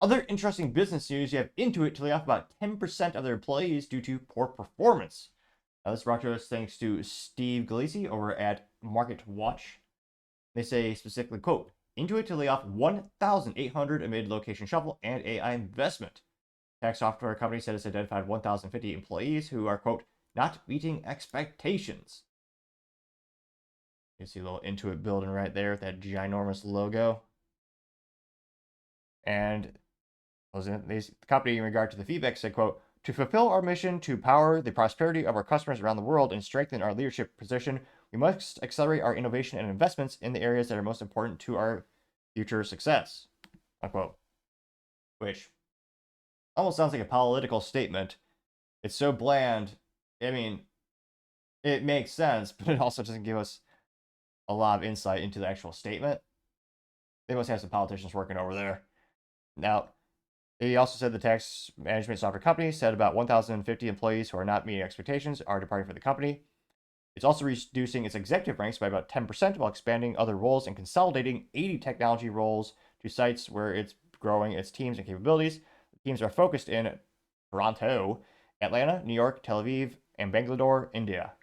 Other interesting business news, you have Intuit to lay off about 10% of their employees due to poor performance. Now, this brought to us thanks to Steve Galeese over at Market Watch. They say specifically, quote, Intuit to lay off 1,800 amid location shuffle and AI investment. Tech software company said it's identified 1,050 employees who are, quote, not meeting expectations. You see a little Intuit building right there with that ginormous logo. And the company, in regard to the feedback, said, quote, to fulfill our mission to power the prosperity of our customers around the world and strengthen our leadership position, we must accelerate our innovation and investments in the areas that are most important to our future success, unquote. Which almost sounds like a political statement. It's so bland. I mean, it makes sense, but it also doesn't give us a lot of insight into the actual statement. They must have some politicians working over there. Now, he also said the tax management software company said about 1,050 employees who are not meeting expectations are departing from the company. It's also reducing its executive ranks by about 10% while expanding other roles and consolidating 80 technology roles to sites where it's growing its teams and capabilities. The teams are focused in Toronto, Atlanta, New York, Tel Aviv, and Bangalore, India.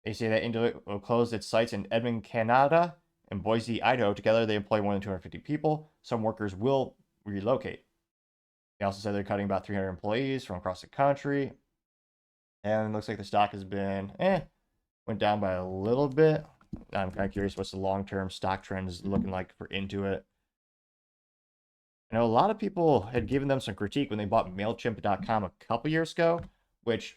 They say that Intuit will close its sites in Edmonton, Canada, and Boise, Idaho. Together, they employ more than 250 people. Some workers will relocate. They also said they're cutting about 300 employees from across the country. And it looks like the stock has been, went down by a little bit. I'm kind of curious what's the long-term stock trend is looking like for Intuit. I know a lot of people had given them some critique when they bought MailChimp.com a couple years ago, which,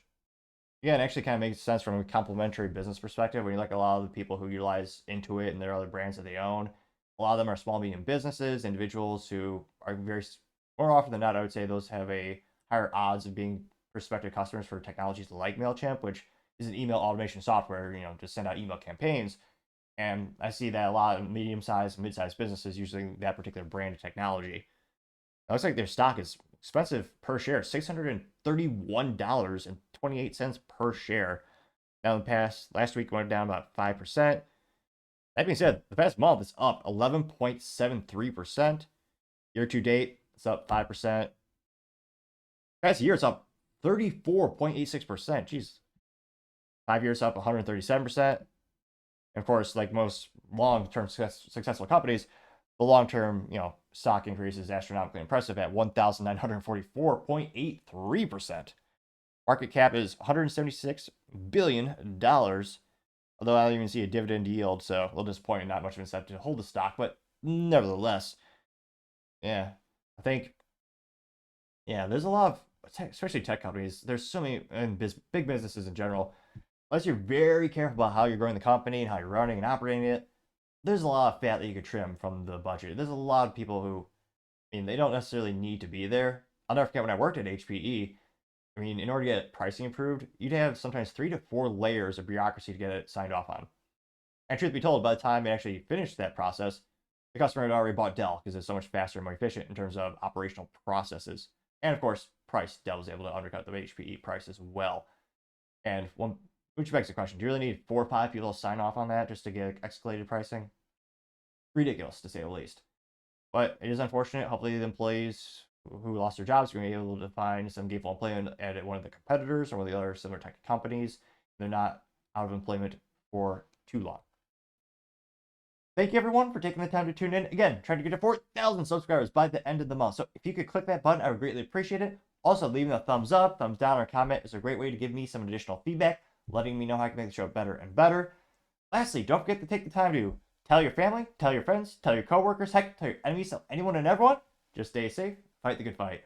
again, actually kind of makes sense from a complementary business perspective. When you look at a lot of the people who utilize Intuit and their other brands that they own, a lot of them are small, medium businesses, individuals who are very, more often than not, I would say those have a higher odds of being prospective customers for technologies like MailChimp, which is an email automation software, to send out email campaigns. And I see that a lot of medium-sized, mid-sized businesses using that particular brand of technology. It looks like their stock is expensive per share, $631.28 per share. Now, in the last week went down about 5%. That being said, the past month is up 11.73%. Year to date, it's up 5%. Past year, it's up 34.86%. Jeez. 5 years up 137%. And of course, like most long-term successful companies, the long-term, stock increase is astronomically impressive at 1,944.83%. Market cap is $176 billion, although I don't even see a dividend yield, so a little disappointing, not much of an incentive to hold the stock, but nevertheless, I think, there's a lot of, especially tech companies, there's so many, and big businesses in general, unless you're very careful about how you're growing the company and how you're running and operating it, there's a lot of fat that you could trim from the budget. There's a lot of people who, they don't necessarily need to be there. I'll never forget when I worked at HPE, in order to get pricing approved, you'd have sometimes 3 to 4 layers of bureaucracy to get it signed off on. And truth be told, by the time it actually finished that process, the customer had already bought Dell because it's so much faster and more efficient in terms of operational processes. And of course, price, Dell was able to undercut the HPE price as well. And which begs the question, do you really need 4 or 5 people to sign off on that just to get escalated pricing? Ridiculous, to say the least. But it is unfortunate. Hopefully the employees who lost their jobs are going to be able to find some gainful employment at one of the competitors or one of the other similar tech companies. They're not out of employment for too long. Thank you, everyone, for taking the time to tune in. Again, trying to get to 4,000 subscribers by the end of the month. So if you could click that button, I would greatly appreciate it. Also, leaving a thumbs up, thumbs down, or comment is a great way to give me some additional feedback, letting me know how I can make the show better and better. Lastly, don't forget to take the time to tell your family, tell your friends, tell your coworkers, heck, tell your enemies, tell anyone and everyone. Just stay safe, fight the good fight.